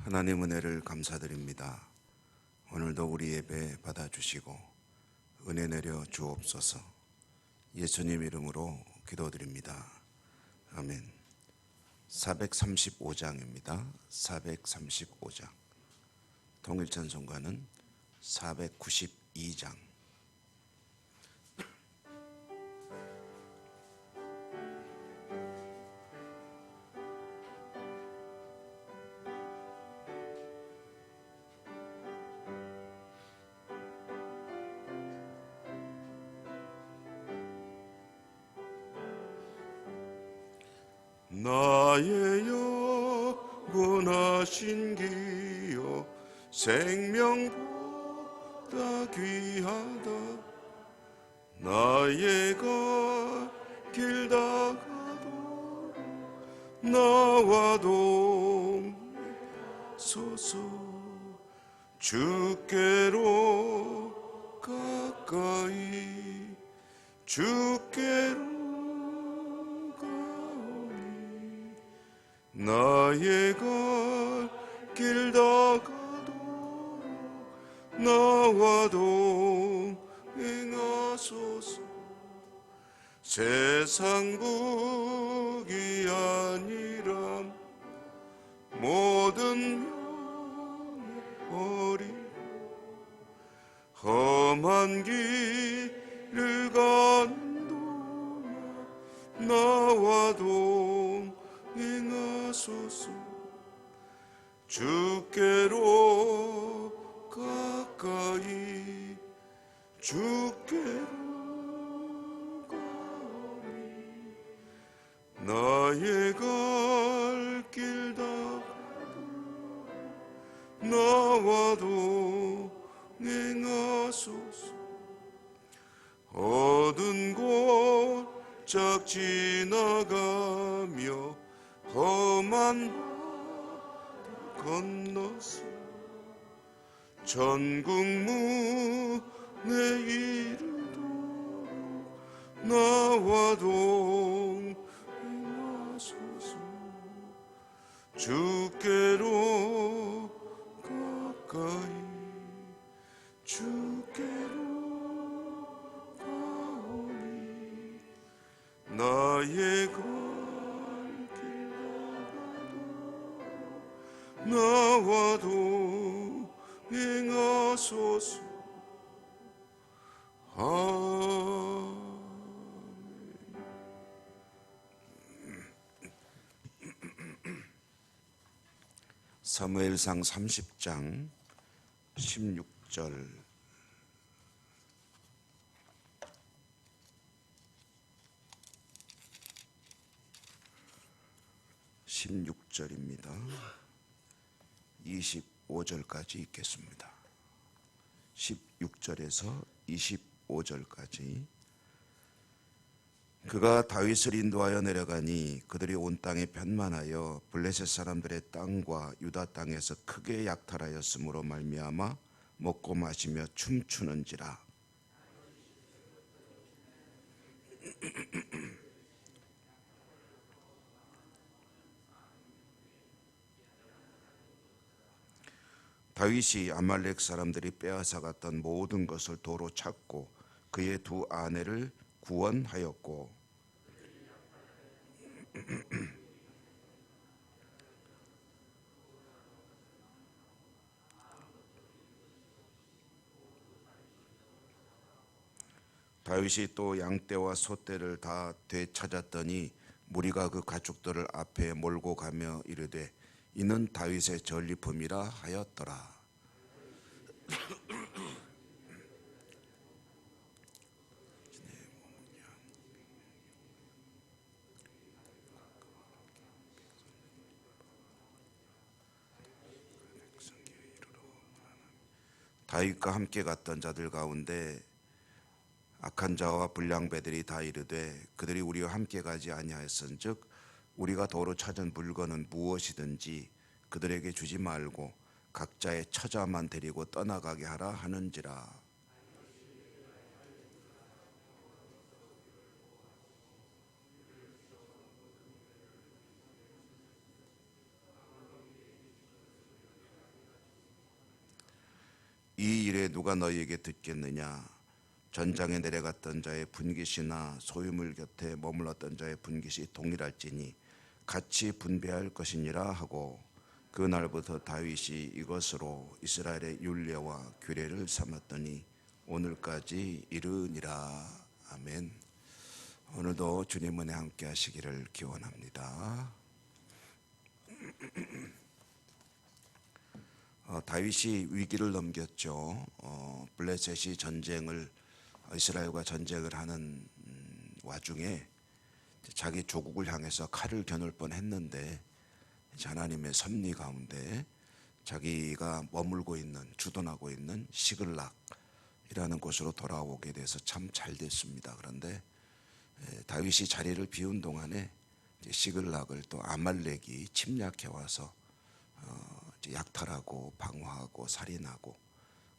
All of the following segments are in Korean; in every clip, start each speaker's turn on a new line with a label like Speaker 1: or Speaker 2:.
Speaker 1: 하나님 은혜를 감사드립니다. 오늘도 우리 예배 받아주시고 은혜 내려 주옵소서. 예수님 이름으로 기도드립니다. 아멘. 435장입니다. 435장. 통일찬송가는 492장.
Speaker 2: 나의 영원하신 기여 생명보다 귀하다. 나의 갈 길 다가도 나와 동행하소서. 주께로 가까이 주께로 나의 갈 길 다가도 나와 동행하소서. 세상 복이 아니라 모든 명예 험한 길을 가는 동안 나와 동행하소서. 주께로 가까이 주께로 가니 나의 갈 길 다가도 나와 동행하소서. 어두운 골짝 지나가며 험한 바다 건너서 천국 문에 이르도록 나와 동행하소서. 주께로 가까이 주께로 가오니 나의 갈 길 다가도 나와 동행하소서. 아멘.
Speaker 1: 사무엘상 30장 16절. (16절입니다) 25절까지 읽겠습니다. 16절에서 25절까지. 그가 다윗을 인도하여 내려가니 그들이 온 땅에 편만하여 블레셋 사람들의 땅과 유다 땅에서 크게 약탈하였으므로 말미암아 먹고 마시며 춤추는지라. 다윗이 아말렉 사람들이 빼앗아 갔던 모든 것을 도로 찾고 그의 두 아내를 구원하였고 다윗이 또 양떼와 소떼를 다 되찾았더니 무리가 그 가축들을 앞에 몰고 가며 이르되 이는 다윗의 전리품이라 하였더라. 다윗과 함께 갔던 자들 가운데 악한 자와 불량배들이 다 이르되 그들이 우리와 함께 가지 아니하였은즉 우리가 도로 찾은 물건은 무엇이든지 그들에게 주지 말고 각자의 처자만 데리고 떠나가게 하라 하는지라. 이르되 누가 너희에게 듣겠느냐? 전장에 내려갔던 자의 분깃이나 소유물 곁에 머물렀던 자의 분깃이 동일할지니 같이 분배할 것이니라 하고, 그날부터 다윗이 이것으로 이스라엘의 율례와 규례를 삼았더니 오늘까지 이르니라. 아멘. 오늘도 주님 은혜 함께 하시기를 기원합니다. 다윗이 위기를 넘겼죠. 블레셋이 이스라엘과 전쟁을 하는 와중에 자기 조국을 향해서 칼을 겨눌 뻔했는데, 하나님의 섭리 가운데 자기가 머물고 있는, 주둔하고 있는 시글락이라는 곳으로 돌아오게 돼서 참 잘 됐습니다. 그런데 다윗이 자리를 비운 동안에 시글락을 또 아말렉이 침략해 와서 약탈하고 방어하고 살인하고,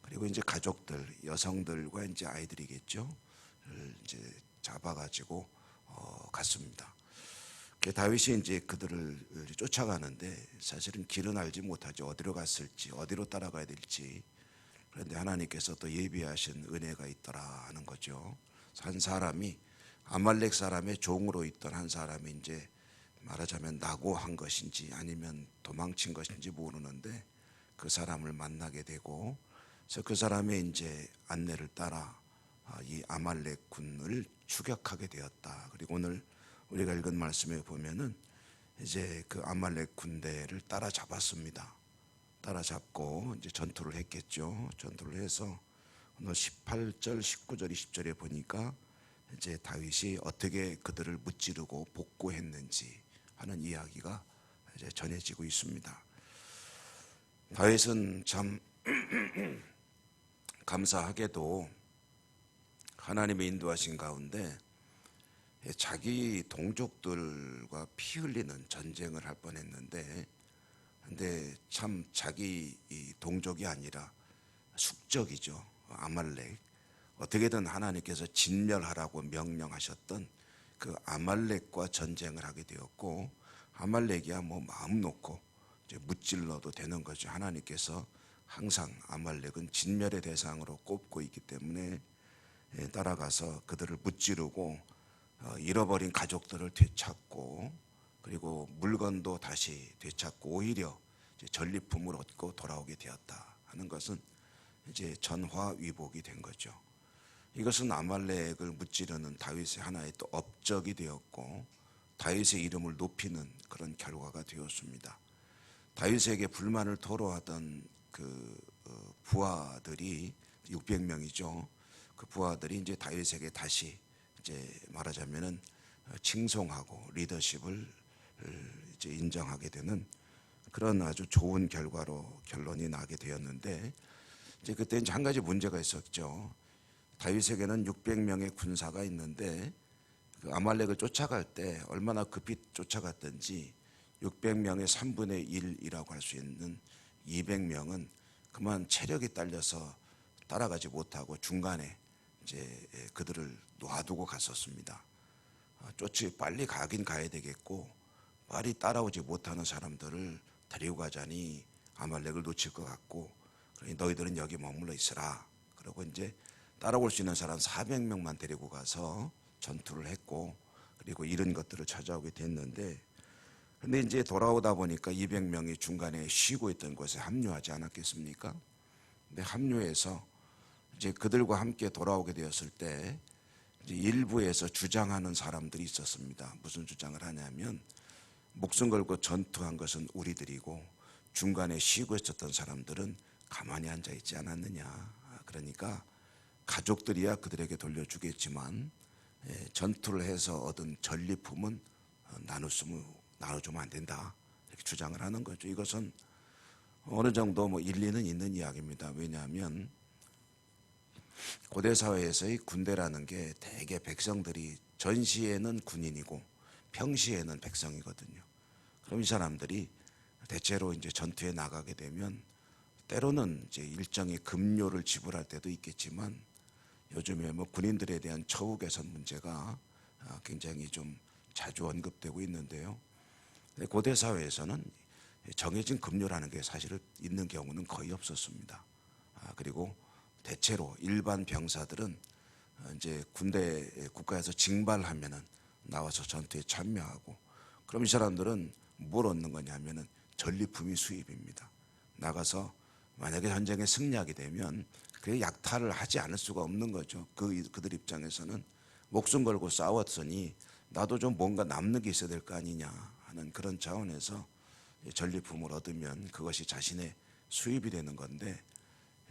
Speaker 1: 그리고 이제 가족들, 여성들과 이제 아이들이겠죠, 이제 잡아가지고 갔습니다. 다윗이 이제 그들을 쫓아가는데 사실은 길은 알지 못하죠. 어디로 갔을지, 어디로 따라가야 될지. 그런데 하나님께서 또 예비하신 은혜가 있더라 하는 거죠. 한 사람이, 아말렉 사람의 종으로 있던 한 사람이 이제 말하자면 낙오한 것인지 아니면 도망친 것인지 모르는데 그 사람을 만나게 되고, 그래서 그 사람의 이제 안내를 따라 이 아말렉 군을 추격하게 되었다. 그리고 오늘 우리가 읽은 말씀에 보면은 이제 그 아말렉 군대를 따라잡았습니다. 따라잡고 이제 전투를 했겠죠. 전투를 해서 오늘 18절, 19절, 20절에 보니까 이제 다윗이 어떻게 그들을 무찌르고 복구했는지 하는 이야기가 이제 전해지고 있습니다. 다윗은 참 감사하게도 하나님의 인도하신 가운데 자기 동족들과 피 흘리는 전쟁을 할 뻔했는데, 근데 참 자기 동족이 아니라 숙적이죠. 아말렉, 어떻게든 하나님께서 진멸하라고 명령하셨던 그 아말렉과 전쟁을 하게 되었고, 아말렉이야 뭐 마음 놓고 이제 무찔러도 되는 거죠. 하나님께서 항상 아말렉은 진멸의 대상으로 꼽고 있기 때문에 따라가서 그들을 무찌르고 잃어버린 가족들을 되찾고, 그리고 물건도 다시 되찾고 오히려 이제 전리품을 얻고 돌아오게 되었다 하는 것은 이제 전화위복이 된 거죠. 이것은 아말렉을 무찌르는 다윗의 하나의 또 업적이 되었고, 다윗의 이름을 높이는 그런 결과가 되었습니다. 다윗에게 불만을 토로하던 그 부하들이 600명이죠. 그 부하들이 이제 다윗에게 다시 이제 말하자면은 칭송하고 리더십을 이제 인정하게 되는 그런 아주 좋은 결론이 나게 되었는데, 이제 그때 이제 한 가지 문제가 있었죠. 다윗에게는 600명의 군사가 있는데 그 아말렉을 쫓아갈 때 얼마나 급히 쫓아갔든지 600명의 3분의 1이라고 할 수 있는 200명은 그만 체력이 딸려서 따라가지 못하고 중간에 이제 그들을 놔두고 갔었습니다. 빨리 가긴 가야 되겠고 빨리 따라오지 못하는 사람들을 데리고 가자니 아말렉을 놓칠 것 같고, 그러니 너희들은 여기 머물러 있으라. 그리고 이제 따라올 수 있는 사람 400명만 데리고 가서 전투를 했고, 그리고 잃은 것들을 찾아오게 됐는데, 근데 이제 돌아오다 보니까 200명이 중간에 쉬고 있던 곳에 합류하지 않았겠습니까? 근데 합류해서 이제 그들과 함께 돌아오게 되었을 때 이제 일부에서 주장하는 사람들이 있었습니다. 무슨 주장을 하냐면, 목숨 걸고 전투한 것은 우리들이고 중간에 쉬고 있었던 사람들은 가만히 앉아 있지 않았느냐. 그러니까 가족들이야 그들에게 돌려주겠지만 전투를 해서 얻은 전리품은 나눠주면 안 된다, 이렇게 주장을 하는 거죠. 이것은 어느 정도 뭐 일리는 있는 이야기입니다. 왜냐하면 고대 사회에서의 군대라는 게 대개 백성들이 전시에는 군인이고 평시에는 백성이거든요. 그럼 이 사람들이 대체로 이제 전투에 나가게 되면 때로는 이제 일정의 급료를 지불할 때도 있겠지만, 요즘에 뭐 군인들에 대한 처우 개선 문제가 굉장히 좀 자주 언급되고 있는데요. 고대 사회에서는 정해진 급료라는 게 사실은 있는 경우는 거의 없었습니다. 그리고 대체로 일반 병사들은 이제 군대 국가에서 징발하면은 나와서 전투에 참여하고, 그럼 이 사람들은 뭘 얻는 거냐면은 전리품이 수입입니다. 나가서 만약에 전쟁에 승리하게 되면 그 약탈을 하지 않을 수가 없는 거죠. 그들 입장에서는 목숨 걸고 싸웠으니 나도 좀 뭔가 남는 게 있어야 될 거 아니냐 하는 그런 차원에서 전리품을 얻으면 그것이 자신의 수입이 되는 건데,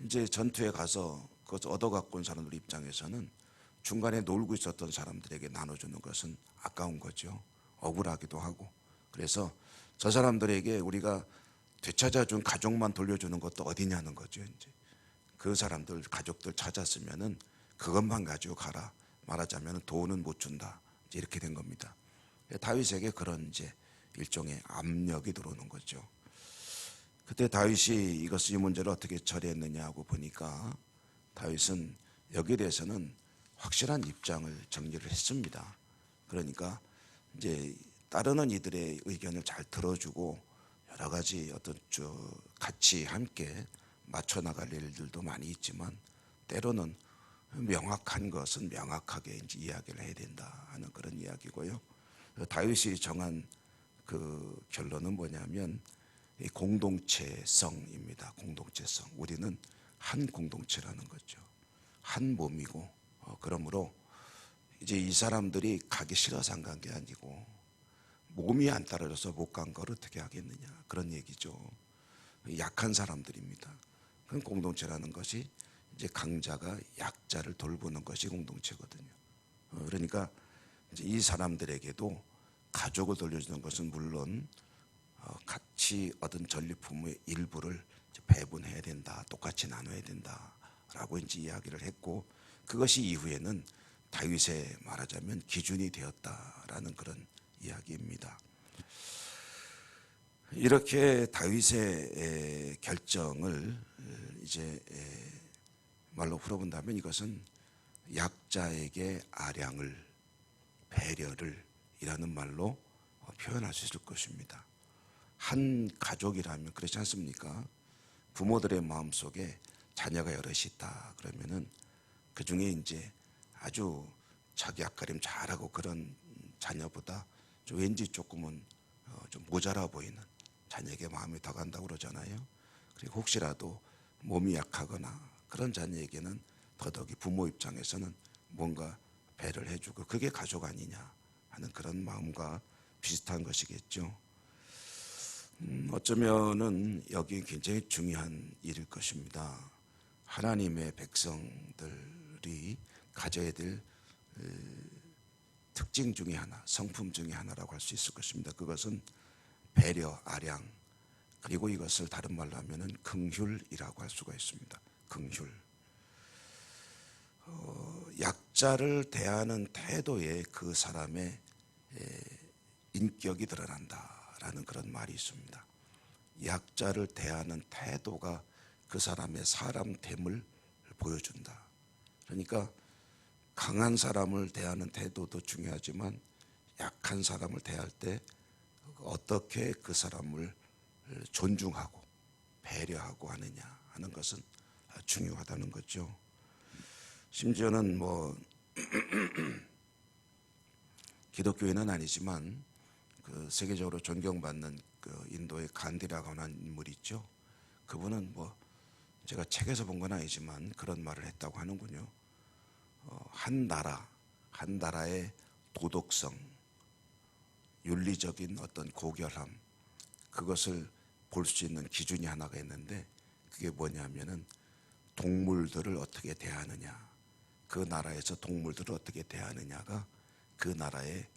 Speaker 1: 이제 전투에 가서 그것을 얻어갖고 온 사람들 입장에서는 중간에 놀고 있었던 사람들에게 나눠주는 것은 아까운 거죠. 억울하기도 하고. 그래서 저 사람들에게 우리가 되찾아준 가족만 돌려주는 것도 어디냐는 거죠. 이제 그 사람들 가족들 찾았으면은 그것만 가지고 가라. 말하자면 돈은 못 준다. 이제 이렇게 된 겁니다. 다윗에게 그런 이제 일종의 압력이 들어오는 거죠. 그때 다윗이 이 문제를 어떻게 처리했느냐 고 보니까 다윗은 여기에 대해서는 확실한 입장을 정리를 했습니다. 그러니까 이제 따르는 이들의 의견을 잘 들어주고 여러 가지 어떤 같이 함께 맞춰 나갈 일들도 많이 있지만, 때로는 명확한 것은 명확하게 이제 이야기를 해야 된다 하는 그런 이야기고요. 다윗이 정한 그 결론은 뭐냐면 이 공동체성입니다. 공동체성. 우리는 한 공동체라는 거죠. 한 몸이고, 그러므로 이제 이 사람들이 가기 싫어서 안 간 게 아니고 몸이 안 따라줘서 못 간 걸 어떻게 하겠느냐 그런 얘기죠. 약한 사람들입니다. 그 공동체라는 것이 이제 강자가 약자를 돌보는 것이 공동체거든요. 그러니까 이제 이 사람들에게도 가족을 돌려주는 것은 물론 같이 얻은 전리품의 일부를 배분해야 된다, 똑같이 나눠야 된다라고 이제 이야기를 했고, 그것이 이후에는 다윗의 말하자면 기준이 되었다라는 그런 이야기입니다. 이렇게 다윗의 결정을 이제 말로 풀어본다면 이것은 약자에게 아량을, 배려를 이라는 말로 표현할 수 있을 것입니다. 한 가족이라면 그렇지 않습니까? 부모들의 마음속에 자녀가 여럿이 있다 그러면은 그 중에 이제 아주 자기 앞가림 잘하고 그런 자녀보다 좀 왠지 조금은 좀 모자라 보이는 자녀에게 마음이 더 간다고 그러잖아요. 그리고 혹시라도 몸이 약하거나 그런 자녀에게는 더더욱이 부모 입장에서는 뭔가 배를 해주고, 그게 가족 아니냐 하는 그런 마음과 비슷한 것이겠죠. 어쩌면은 여기 굉장히 중요한 일일 것입니다. 하나님의 백성들이 가져야 될 특징 중에 하나, 성품 중에 하나라고 할 수 있을 것입니다. 그것은 배려, 아량, 그리고 이것을 다른 말로 하면은 긍휼이라고 할 수가 있습니다. 긍휼. 약자를 대하는 태도에 그 사람의 인격이 드러난다라는 그런 말이 있습니다. 약자를 대하는 태도가 그 사람의 사람됨을 보여준다. 그러니까 강한 사람을 대하는 태도도 중요하지만 약한 사람을 대할 때 어떻게 그 사람을 존중하고 배려하고 하느냐 하는 것은 중요하다는 거죠. 심지어는 뭐 기독교인은 아니지만 그 세계적으로 존경받는 그 인도의 간디라고 하는 인물이 있죠. 그분은 뭐 제가 책에서 본 건 아니지만 그런 말을 했다고 하는군요. 한 나라의 도덕성, 윤리적인 어떤 고결함, 그것을 볼 수 있는 기준이 하나가 있는데 그게 뭐냐면은 동물들을 어떻게 대하느냐, 그 나라에서 동물들을 어떻게 대하느냐가 그 나라의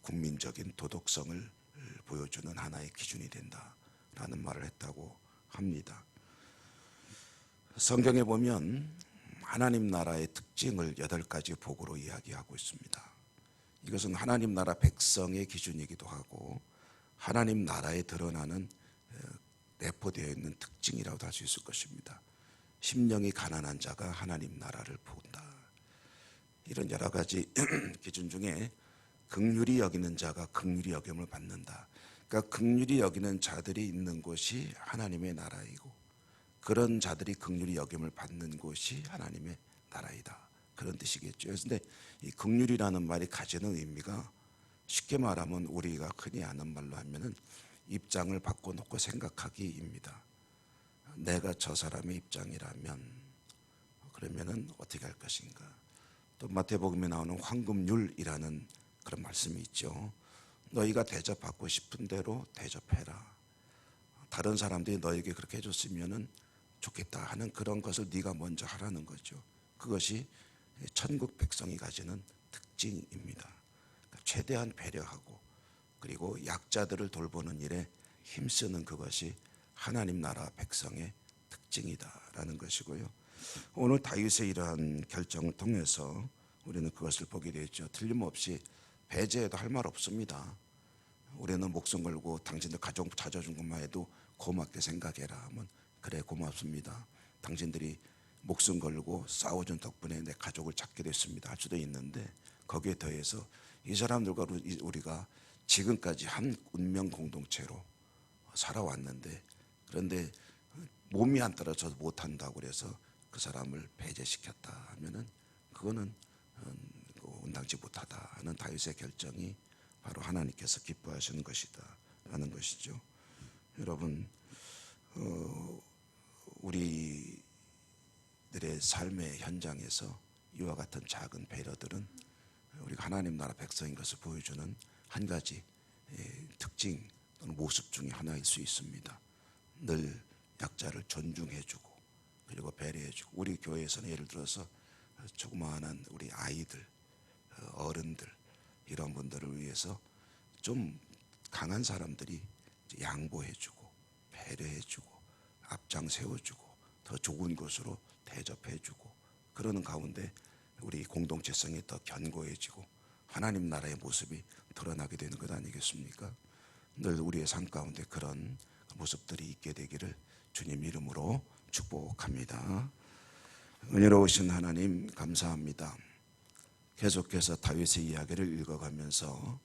Speaker 1: 국민적인 도덕성을 보여주는 하나의 기준이 된다라는 말을 했다고 합니다. 성경에 보면 하나님 나라의 특징을 8가지 복으로 이야기하고 있습니다. 이것은 하나님 나라 백성의 기준이기도 하고 하나님 나라에 드러나는 내포되어 있는 특징이라고도 할 수 있을 것입니다. 심령이 가난한 자가 하나님 나라를 본다. 이런 여러 가지 기준 중에 긍휼히 여기는 자가 긍휼히 여김을 받는다. 그러니까 긍휼히 여기는 자들이 있는 곳이 하나님의 나라이고, 그 그런 자들이 긍휼히 여김을 받는 곳이 하나님의 나라이다. 그런 뜻이겠죠. 그런데 이 긍휼이라는 말이 가지는 의미가 쉽게 말하면 우리가 흔히 아는 말로 하면은 입장을 바꿔놓고 생각하기입니다. 내가 저 사람의 입장이라면 그러면은 어떻게 할 것인가. 또 마태복음에 나오는 황금률이라는 그런 말씀이 있죠. 너희가 대접받고 싶은 대로 대접해라. 다른 사람들이 너에게 그렇게 해줬으면은 좋겠다 하는 그런 것을 네가 먼저 하라는 거죠. 그것이 천국 백성이 가지는 특징입니다. 그러니까 최대한 배려하고 그리고 약자들을 돌보는 일에 힘쓰는 그것이 하나님 나라 백성의 특징이다라는 것이고요. 오늘 다윗의 이러한 결정을 통해서 우리는 그것을 보게 되죠. 틀림없이 배제해도 할 말 없습니다. 우리는 목숨 걸고 당신들 가족 찾아준 것만 해도 고맙게 생각해라 하면 그래 고맙습니다. 당신들이 목숨 걸고 싸워준 덕분에 내 가족을 찾게 됐습니다 할 수도 있는데 거기에 더해서 이 사람들과 우리가 지금까지 한 운명 공동체로 살아왔는데 그런데 몸이 안 따라줘서 못한다고 그래서 그 사람을 배제시켰다 하면은 그거는 온당치 못하다 하는 다윗의 결정이 바로 하나님께서 기뻐하시는 것이다 라는 것이죠. 여러분 우리들의 삶의 현장에서 이와 같은 작은 배려들은 우리가 하나님 나라 백성인 것을 보여주는 한 가지 특징 또는 모습 중에 하나일 수 있습니다. 늘 약자를 존중해주고 그리고 배려해주고 우리 교회에서는 예를 들어서 조그마한 우리 아이들 어른들 이런 분들을 위해서 좀 강한 사람들이 양보해주고 배려해주고 앞장 세워주고 더 좋은 곳으로 대접해주고 그러는 가운데 우리 공동체성이 더 견고해지고 하나님 나라의 모습이 드러나게 되는 것 아니겠습니까? 늘 우리의 삶 가운데 그런 모습들이 있게 되기를 주님 이름으로 축복합니다. 은혜로우신 하나님 감사합니다. 계속해서 다윗의 이야기를 읽어가면서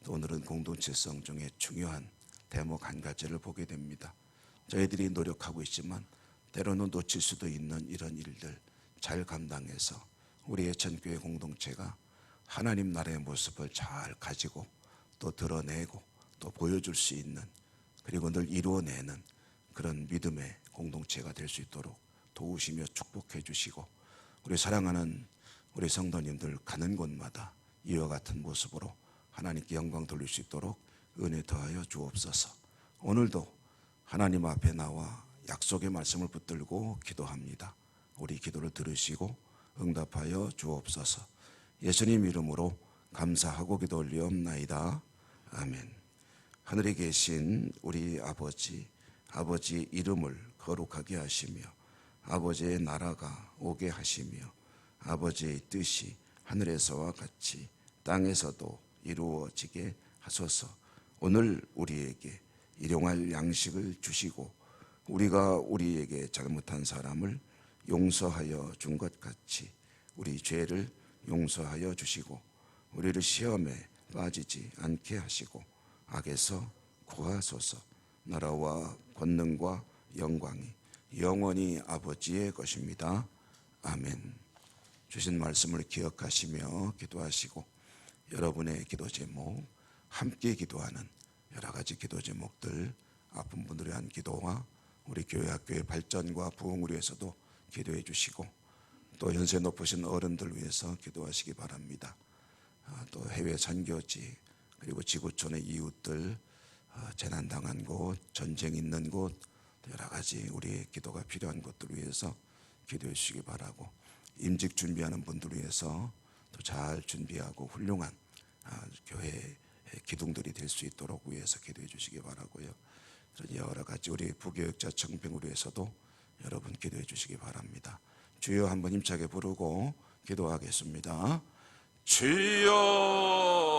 Speaker 1: 또 오늘은 공동체성 중에 중요한 대목 한 가지를 보게 됩니다. 저희들이 노력하고 있지만 때로는 놓칠 수도 있는 이런 일들 잘 감당해서 우리 예천교회 공동체가 하나님 나라의 모습을 잘 가지고 또 드러내고 또 보여줄 수 있는 그리고 늘 이루어내는 그런 믿음의 공동체가 될 수 있도록 도우시며 축복해 주시고 우리 사랑하는 우리 성도님들 가는 곳마다 이와 같은 모습으로 하나님께 영광 돌릴 수 있도록 은혜 더하여 주옵소서. 오늘도 하나님 앞에 나와 약속의 말씀을 붙들고 기도합니다. 우리 기도를 들으시고 응답하여 주옵소서. 예수님 이름으로 감사하고 기도 올리옵나이다. 아멘. 하늘에 계신 우리 아버지, 아버지의 이름을 거룩하게 하시며 아버지의 나라가 오게 하시며 아버지의 뜻이 하늘에서와 같이 땅에서도 이루어지게 하소서. 오늘 우리에게 일용할 양식을 주시고 우리가 우리에게 잘못한 사람을 용서하여 준 것 같이 우리 죄를 용서하여 주시고 우리를 시험에 빠지지 않게 하시고 악에서 구하소서. 나라와 권능과 영광이 영원히 아버지의 것입니다. 아멘. 주신 말씀을 기억하시며 기도하시고 여러분의 기도 제목 함께 기도하는 여러 가지 기도 제목들 아픈 분들에 대한 기도와 우리 교회 학교의 발전과 부흥을 위해서도 기도해 주시고 또 연세 높으신 어른들 위해서 기도하시기 바랍니다. 또 해외 선교지 그리고 지구촌의 이웃들 재난당한 곳 전쟁 있는 곳 여러 가지 우리의 기도가 필요한 것들을 위해서 기도해 주시기 바라고 임직 준비하는 분들을 위해서 또 잘 준비하고 훌륭한 교회 기둥들이 될 수 있도록 위해서 기도해 주시기 바라고요. 여러 가지 우리 부교육자 청평을 위해서도 여러분 기도해 주시기 바랍니다. 주여 한번 힘차게 부르고 기도하겠습니다.
Speaker 2: 주여